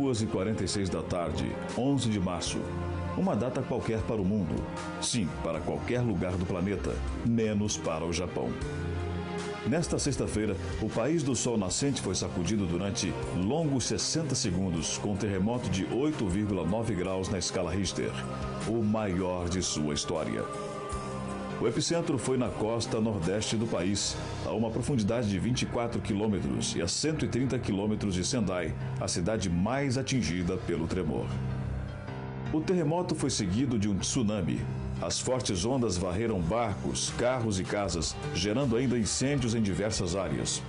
2h46 da tarde, 11 de março. Uma data qualquer para o mundo. Sim, para qualquer lugar do planeta, menos para o Japão. Nesta sexta-feira, o país do sol nascente foi sacudido durante longos 60 segundos com um terremoto de 8,9 graus na escala Richter, o maior de sua história. O epicentro foi na costa nordeste do país, a uma profundidade de 24 quilômetros e a 130 quilômetros de Sendai, a cidade mais atingida pelo tremor. O terremoto foi seguido de um tsunami. As fortes ondas varreram barcos, carros e casas, gerando ainda incêndios em diversas áreas.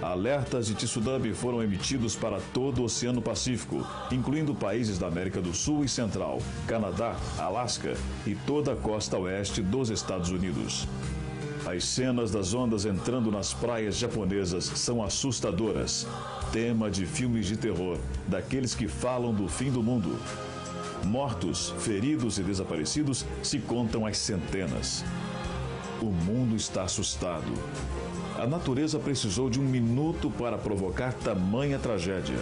Alertas de tsunami foram emitidos para todo o Oceano Pacífico, incluindo países da América do Sul e Central, Canadá, Alasca e toda a costa oeste dos Estados Unidos. As cenas das ondas entrando nas praias japonesas são assustadoras. Tema de filmes de terror, daqueles que falam do fim do mundo. Mortos, feridos e desaparecidos se contam às centenas. O mundo está assustado. A natureza precisou de um minuto para provocar tamanha tragédia.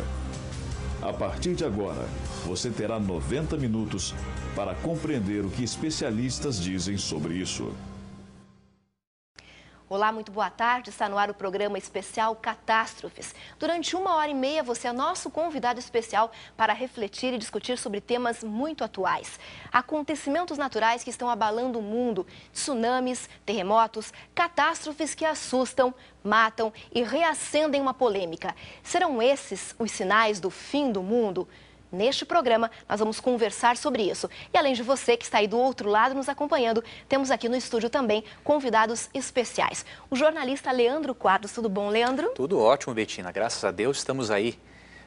A partir de agora, você terá 90 minutos para compreender o que especialistas dizem sobre isso. Olá, muito boa tarde. Está no ar o programa especial Catástrofes. Durante 1h30, você é nosso convidado especial para refletir e discutir sobre temas muito atuais. Acontecimentos naturais que estão abalando o mundo, tsunamis, terremotos, catástrofes que assustam, matam e reacendem uma polêmica. Serão esses os sinais do fim do mundo? Neste programa, nós vamos conversar sobre isso. E além de você que está aí do outro lado nos acompanhando, temos aqui no estúdio também convidados especiais. O jornalista Leandro Quadros. Tudo bom, Leandro? Tudo ótimo, Betina. Graças a Deus estamos aí.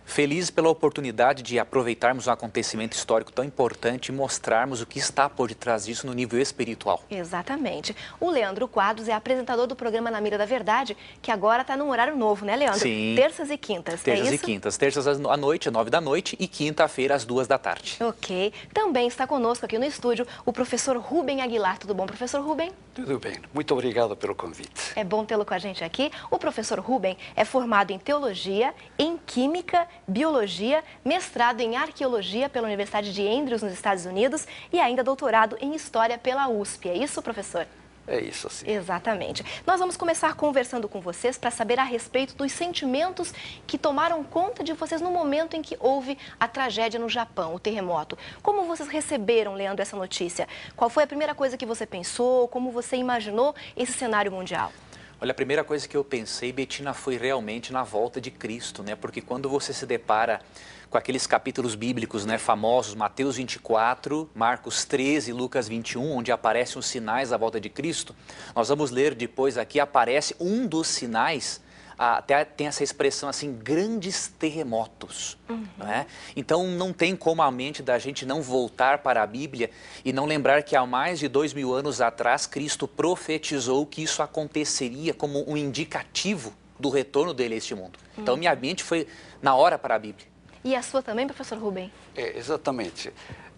Felizes pela oportunidade de aproveitarmos um acontecimento histórico tão importante e mostrarmos o que está por detrás disso no nível espiritual. Exatamente. O Leandro Quadros é apresentador do programa Na Mira da Verdade, que agora está num horário novo, né, Leandro? Sim. Terças e quintas, Terças é e isso? quintas. Terças à noite, às 9 da noite e quinta-feira, às 2 da tarde. Ok. Também está conosco aqui no estúdio o professor Rubem Aguilar. Tudo bom, professor Rubem? Tudo bem. Muito obrigado pelo convite. É bom tê-lo com a gente aqui. O professor Rubem é formado em Teologia, em Química, Biologia, mestrado em Arqueologia pela Universidade de Andrews, nos Estados Unidos, e ainda doutorado em História pela USP. É isso, professor? É isso, sim. Exatamente. Nós vamos começar conversando com vocês para saber a respeito dos sentimentos que tomaram conta de vocês no momento em que houve a tragédia no Japão, o terremoto. Como vocês receberam, Leandro, essa notícia? Qual foi a primeira coisa que você pensou? Como você imaginou esse cenário mundial? Olha, a primeira coisa que eu pensei, Betina, foi realmente na volta de Cristo, né? Porque quando você se depara com aqueles capítulos bíblicos, né, famosos, Mateus 24, Marcos 13, Lucas 21, onde aparecem os sinais da volta de Cristo, nós vamos ler depois aqui, aparece um dos sinais, até tem essa expressão assim, grandes terremotos. Né? Então não tem como a mente da gente não voltar para a Bíblia e não lembrar que há mais de 2000 anos atrás Cristo profetizou que isso aconteceria como um indicativo do retorno dele a este mundo. Então minha mente foi na hora para a Bíblia. E a sua também, professor Rubem? Exatamente.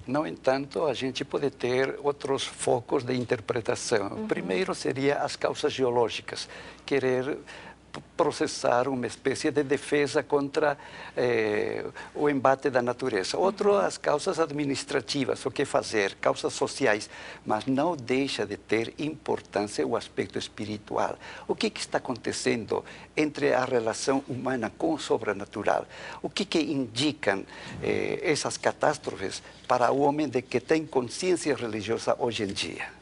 No entanto, a gente pode ter outros focos de interpretação. Primeiro seria as causas geológicas, querer processar uma espécie de defesa contra o embate da natureza. Outro, as causas administrativas, o que fazer, causas sociais, mas não deixa de ter importância o aspecto espiritual. O que está acontecendo entre a relação humana com o sobrenatural? O que indicam essas catástrofes para o homem de que tem consciência religiosa hoje em dia?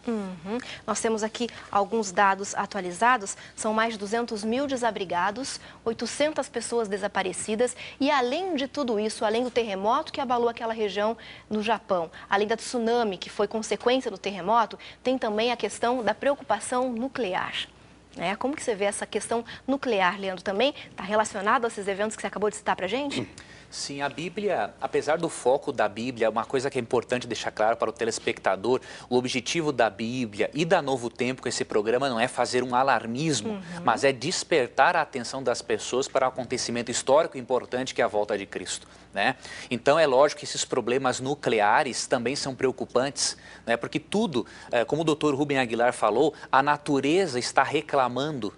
Nós temos aqui alguns dados atualizados, são mais de 200 mil desabrigados, 800 pessoas desaparecidas e além de tudo isso, além do terremoto que abalou aquela região no Japão, além da tsunami que foi consequência do terremoto, tem também a questão da preocupação nuclear. Como que você vê essa questão nuclear, Leandro, também? Está relacionado a esses eventos que você acabou de citar para a gente? Sim, a Bíblia, apesar do foco da Bíblia, uma coisa que é importante deixar claro para o telespectador, o objetivo da Bíblia e da Novo Tempo com esse programa não é fazer um alarmismo, mas é despertar a atenção das pessoas para um acontecimento histórico importante que é a volta de Cristo. Né? Então é lógico que esses problemas nucleares também são preocupantes, né? Porque tudo, como o Dr. Rubem Aguilar falou, a natureza está reclamando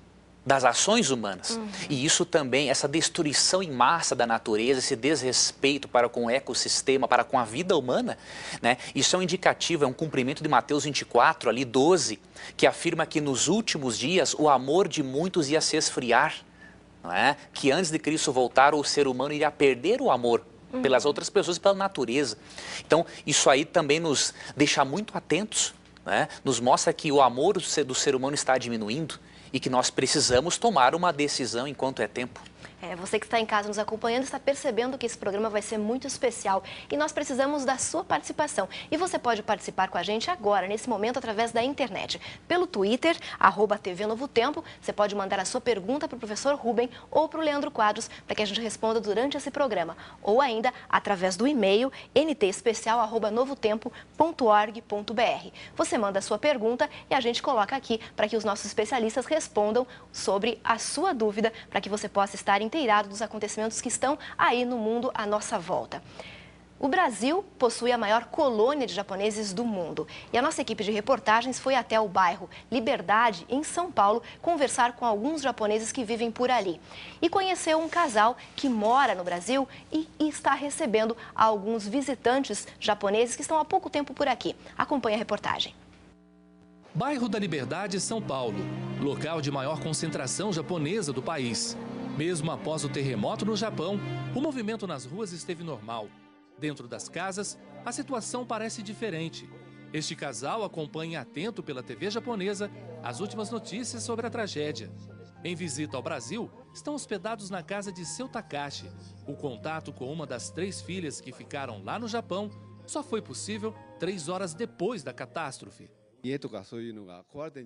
das ações humanas. E isso também, essa destruição em massa da natureza, esse desrespeito para com o ecossistema, para com a vida humana, né? Isso é um indicativo, é um cumprimento de Mateus 24, ali 12, que afirma que nos últimos dias o amor de muitos ia se esfriar, não é? Que antes de Cristo voltar o ser humano iria perder o amor pelas outras pessoas e pela natureza. Então, isso aí também nos deixa muito atentos, né? Nos mostra que o amor do ser humano está diminuindo e que nós precisamos tomar uma decisão enquanto é tempo. Você que está em casa nos acompanhando está percebendo que esse programa vai ser muito especial e nós precisamos da sua participação. E você pode participar com a gente agora, nesse momento, através da internet. Pelo Twitter, @TV Novo Tempo, você pode mandar a sua pergunta para o professor Rubem ou para o Leandro Quadros, para que a gente responda durante esse programa. Ou ainda, através do e-mail ntespecial@novotempo.org.br. Você manda a sua pergunta e a gente coloca aqui para que os nossos especialistas respondam sobre a sua dúvida, para que você possa estar inteirado dos acontecimentos que estão aí no mundo à nossa volta. O Brasil possui a maior colônia de japoneses do mundo. E a nossa equipe de reportagens foi até o bairro Liberdade, em São Paulo, conversar com alguns japoneses que vivem por ali. E conheceu um casal que mora no Brasil e está recebendo alguns visitantes japoneses que estão há pouco tempo por aqui. Acompanhe a reportagem. Bairro da Liberdade, São Paulo, local de maior concentração japonesa do país. Mesmo após o terremoto no Japão, o movimento nas ruas esteve normal. Dentro das casas, a situação parece diferente. Este casal acompanha atento pela TV japonesa as últimas notícias sobre a tragédia. Em visita ao Brasil, estão hospedados na casa de seu Takashi. O contato com uma das 3 filhas que ficaram lá no Japão só foi possível 3 horas depois da catástrofe.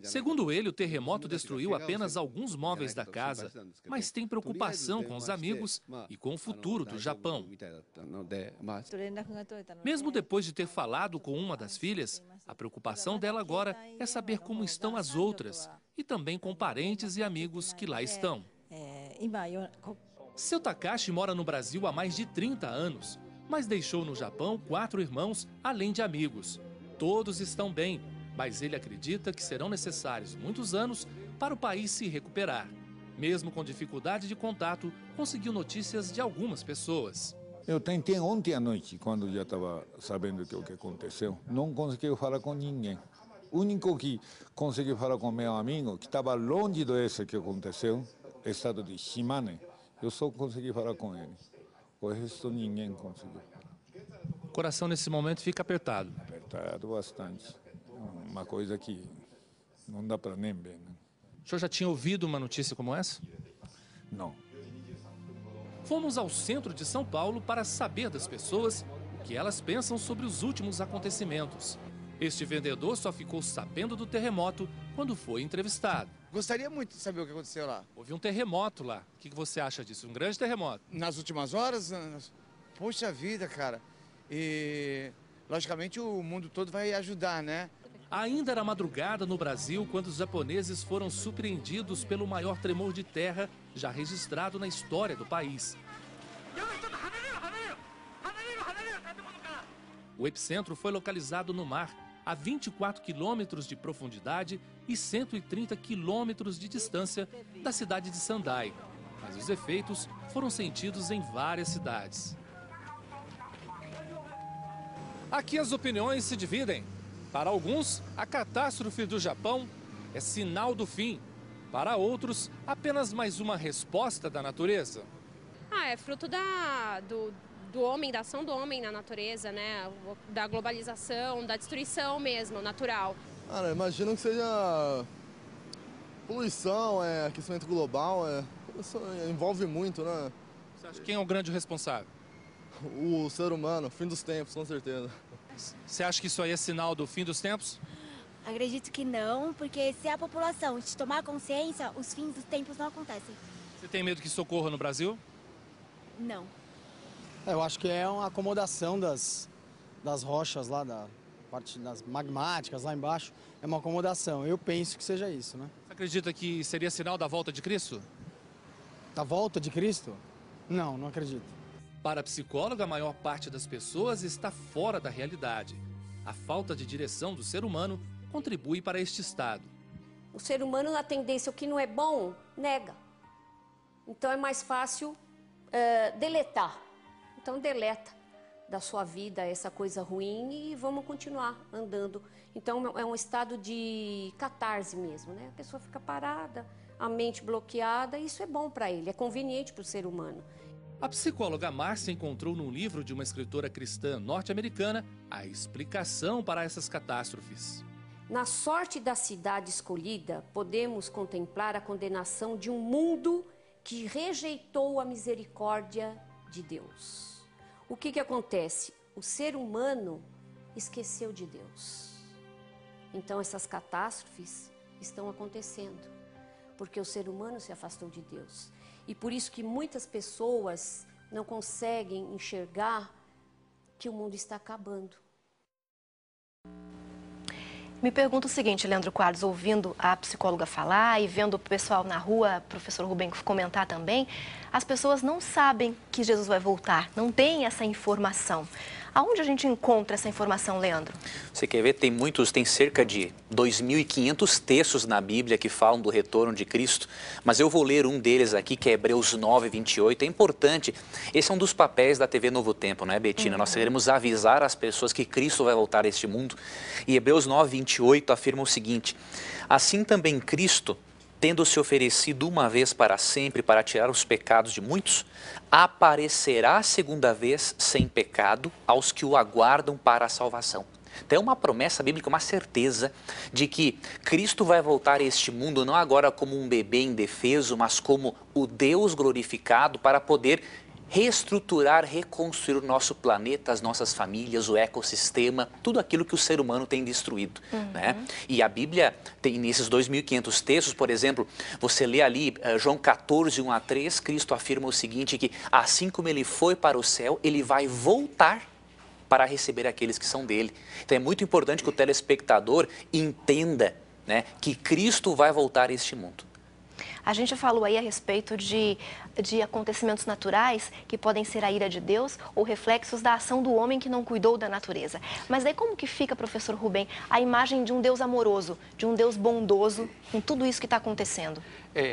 Segundo ele, o terremoto destruiu apenas alguns móveis da casa, mas tem preocupação com os amigos e com o futuro do Japão. Mesmo depois de ter falado com uma das filhas, a preocupação dela agora é saber como estão as outras e também com parentes e amigos que lá estão. Seu Takashi mora no Brasil há mais de 30 anos, mas deixou no Japão 4 irmãos, além de amigos. Todos estão bem, mas ele acredita que serão necessários muitos anos para o país se recuperar. Mesmo com dificuldade de contato, conseguiu notícias de algumas pessoas. Eu tentei ontem à noite, quando já estava sabendo o que aconteceu. Não consegui falar com ninguém. O único que consegui falar com meu amigo, que estava longe desse que aconteceu, estado de Shimane, eu só consegui falar com ele. O resto ninguém conseguiu. O coração nesse momento fica apertado. Apertado bastante. Uma coisa que não dá para nem ver, né? O senhor já tinha ouvido uma notícia como essa? Não. Fomos ao centro de São Paulo para saber das pessoas o que elas pensam sobre os últimos acontecimentos. Este vendedor só ficou sabendo do terremoto quando foi entrevistado. Gostaria muito de saber o que aconteceu lá. Houve um terremoto lá. O que você acha disso? Um grande terremoto? Nas últimas horas? Poxa vida, cara. E, logicamente, o mundo todo vai ajudar, né? Ainda era madrugada no Brasil quando os japoneses foram surpreendidos pelo maior tremor de terra já registrado na história do país. O epicentro foi localizado no mar, a 24 quilômetros de profundidade e 130 quilômetros de distância da cidade de Sendai. Mas os efeitos foram sentidos em várias cidades. Aqui as opiniões se dividem. Para alguns, a catástrofe do Japão é sinal do fim. Para outros, apenas mais uma resposta da natureza. É fruto do homem, da ação do homem na natureza, né? Da globalização, da destruição mesmo, natural. Cara, imagino que seja poluição, aquecimento global, isso envolve muito, né? Você acha quem é o grande responsável? O ser humano, fim dos tempos, com certeza. Você acha que isso aí é sinal do fim dos tempos? Acredito que não, porque se a população tomar consciência, os fins dos tempos não acontecem. Você tem medo que isso ocorra no Brasil? Não. Eu acho que é uma acomodação das rochas lá, da parte das magmáticas lá embaixo. É uma acomodação. Eu penso que seja isso, né? Você acredita que seria sinal da volta de Cristo? Da volta de Cristo? Não, não acredito. Para a psicóloga, a maior parte das pessoas está fora da realidade. A falta de direção do ser humano contribui para este estado. O ser humano, na tendência, o que não é bom, nega. Então é mais fácil deletar. Então deleta da sua vida essa coisa ruim e vamos continuar andando. Então é um estado de catarse mesmo, né? A pessoa fica parada, a mente bloqueada, e isso é bom para ele, é conveniente para o ser humano. A psicóloga Márcia encontrou num livro de uma escritora cristã norte-americana a explicação para essas catástrofes. Na sorte da cidade escolhida, podemos contemplar a condenação de um mundo que rejeitou a misericórdia de Deus. O que acontece? O ser humano esqueceu de Deus. Então essas catástrofes estão acontecendo, porque o ser humano se afastou de Deus. E por isso que muitas pessoas não conseguem enxergar que o mundo está acabando. Me pergunto o seguinte, Leandro Quadros, ouvindo a psicóloga falar e vendo o pessoal na rua, professor Rubem, comentar também, as pessoas não sabem que Jesus vai voltar, não tem essa informação. Aonde a gente encontra essa informação, Leandro? Você quer ver? Tem cerca de 2.500 textos na Bíblia que falam do retorno de Cristo, mas eu vou ler um deles aqui, que é Hebreus 9, 28. É importante, esse é um dos papéis da TV Novo Tempo, não é, Betina? Nós queremos avisar as pessoas que Cristo vai voltar a este mundo. E Hebreus 9, 28 afirma o seguinte: assim também Cristo, tendo se oferecido uma vez para sempre para tirar os pecados de muitos, aparecerá a segunda vez sem pecado aos que o aguardam para a salvação. Então é uma promessa bíblica, uma certeza de que Cristo vai voltar a este mundo não agora como um bebê indefeso, mas como o Deus glorificado para poder reestruturar, reconstruir o nosso planeta, as nossas famílias, o ecossistema, tudo aquilo que o ser humano tem destruído. Né? E a Bíblia tem nesses 2.500 textos, por exemplo, você lê ali João 14, 1 a 3, Cristo afirma o seguinte, que assim como ele foi para o céu, ele vai voltar para receber aqueles que são dele. Então é muito importante que o telespectador entenda, né, que Cristo vai voltar a este mundo. A gente falou aí a respeito de acontecimentos naturais que podem ser a ira de Deus ou reflexos da ação do homem que não cuidou da natureza. Mas aí como que fica, professor Rubem, a imagem de um Deus amoroso, de um Deus bondoso com tudo isso que está acontecendo?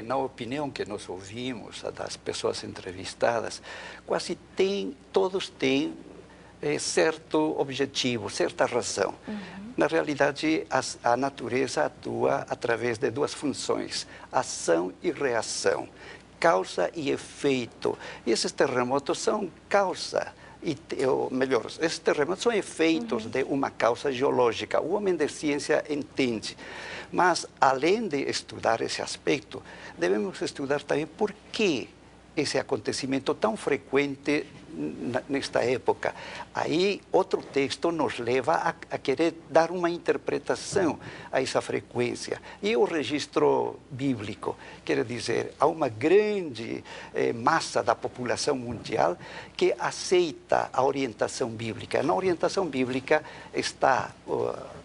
Na opinião que nós ouvimos das pessoas entrevistadas, quase todos têm certo objetivo, certa razão. Na realidade, a natureza atua através de duas funções, ação e reação, causa e efeito. E esses terremotos são causa, esses terremotos são efeitos de uma causa geológica. O homem de ciência entende. Mas, além de estudar esse aspecto, devemos estudar também por que esse acontecimento tão frequente nesta época. Aí, outro texto nos leva a querer dar uma interpretação a essa frequência. E o registro bíblico, quer dizer, há uma grande massa da população mundial que aceita a orientação bíblica. Na orientação bíblica está,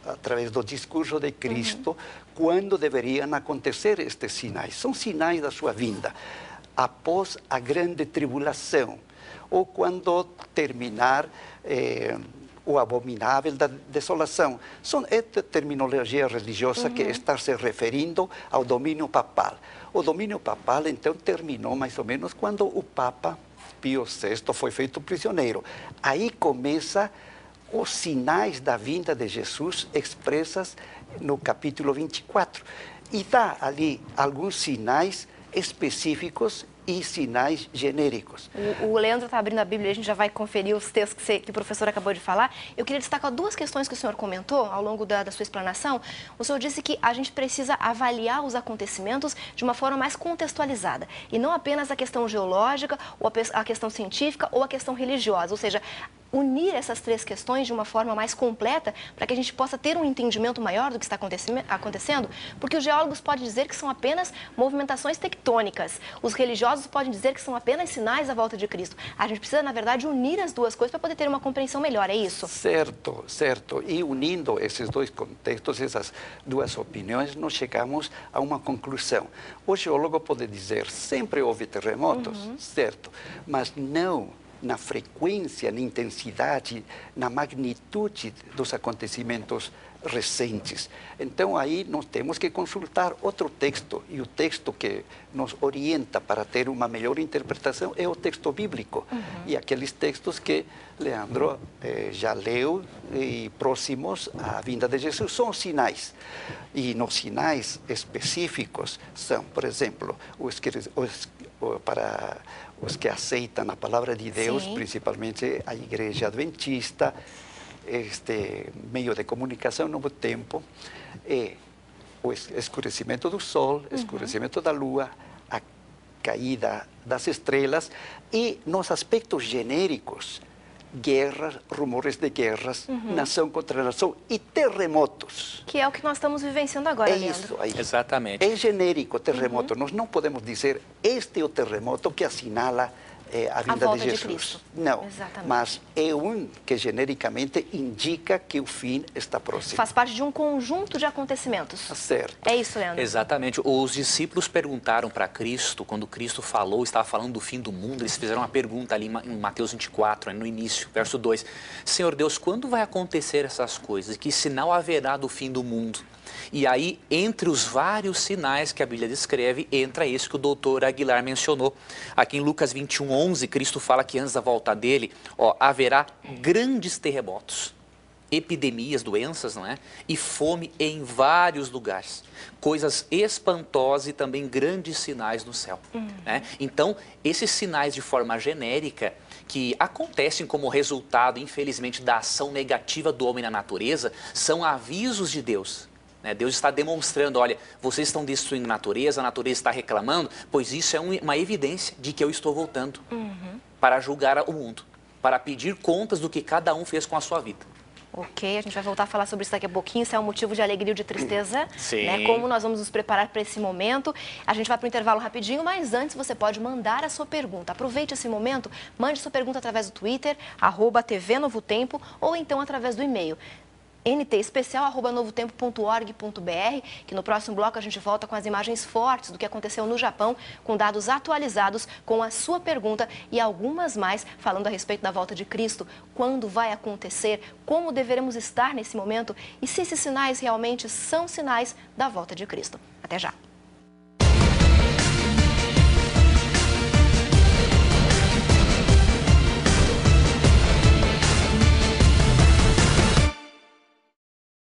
através do discurso de Cristo, quando deveriam acontecer estes sinais. São sinais da sua vinda. Após a grande tribulação, ou quando terminar o abominável da desolação. É terminologia religiosa que está se referindo ao domínio papal. O domínio papal, então, terminou mais ou menos quando o Papa Pio VI foi feito prisioneiro. Aí começa os sinais da vinda de Jesus expressas no capítulo 24. E dá ali alguns sinais específicos e sinais genéricos. O Leandro está abrindo a Bíblia, a gente já vai conferir os textos que o professor acabou de falar. Eu queria destacar duas questões que o senhor comentou ao longo da sua explanação. O senhor disse que a gente precisa avaliar os acontecimentos de uma forma mais contextualizada, e não apenas a questão geológica, ou a questão científica, ou a questão religiosa, ou seja, unir essas três questões de uma forma mais completa para que a gente possa ter um entendimento maior do que está acontecendo, porque os geólogos podem dizer que são apenas movimentações tectônicas, os religiosos podem dizer que são apenas sinais da volta de Cristo. A gente precisa, na verdade, unir as duas coisas para poder ter uma compreensão melhor, é isso? Certo, certo. E unindo esses dois contextos, essas duas opiniões, nós chegamos a uma conclusão. O geólogo pode dizer, sempre houve terremotos, certo, mas não na frequência, na intensidade, na magnitude dos acontecimentos recentes. Então, aí nós temos que consultar outro texto, e o texto que nos orienta para ter uma melhor interpretação é o texto bíblico. E aqueles textos que Leandro já leu e próximos à vinda de Jesus são os sinais. E nos sinais específicos são, por exemplo, para os que aceitam a palavra de Deus, principalmente a Igreja Adventista, este meio de comunicação Novo Tempo, é o escurecimento do sol, escurecimento da lua, a caída das estrelas e, nos aspectos genéricos, guerras, rumores de guerras, nação contra nação e terremotos. Que é o que nós estamos vivenciando agora, Leandro. Isso aí. Exatamente. É genérico terremoto. Nós não podemos dizer este é o terremoto que assinala a vinda de Jesus. Cristo. Não, exatamente. Mas é um que genericamente indica que o fim está próximo. Faz parte de um conjunto de acontecimentos. Certo. É isso, Leandro? Exatamente. Os discípulos perguntaram para Cristo, quando Cristo falou, estava falando do fim do mundo, eles fizeram uma pergunta ali em Mateus 24, no início, verso 2. Senhor Deus, quando vai acontecer essas coisas? Que sinal haverá do fim do mundo? E aí, entre os vários sinais que a Bíblia descreve, entra esse que o doutor Aguilar mencionou. Aqui em Lucas 21:11, Cristo fala que antes da volta dele, haverá grandes terremotos, epidemias, doenças, não é? E fome em vários lugares. Coisas espantosas e também grandes sinais no céu. Né? Então, esses sinais de forma genérica, que acontecem como resultado, infelizmente, da ação negativa do homem na natureza, são avisos de Deus. Deus está demonstrando, olha, vocês estão destruindo a natureza está reclamando, pois isso é uma evidência de que eu estou voltando para julgar o mundo, para pedir contas do que cada um fez com a sua vida. Ok, a gente vai voltar a falar sobre isso daqui a pouquinho, se é um motivo de alegria ou de tristeza, Sim. Né? Como nós vamos nos preparar para esse momento. A gente vai para o intervalo rapidinho, mas antes você pode mandar a sua pergunta. Aproveite esse momento, mande sua pergunta através do Twitter, @TV Novo Tempo, ou então através do e-mail ntespecial@novotempo.org.br, que no próximo bloco a gente volta com as imagens fortes do que aconteceu no Japão, com dados atualizados, com a sua pergunta e algumas mais falando a respeito da volta de Cristo, quando vai acontecer, como deveremos estar nesse momento e se esses sinais realmente são sinais da volta de Cristo. Até já!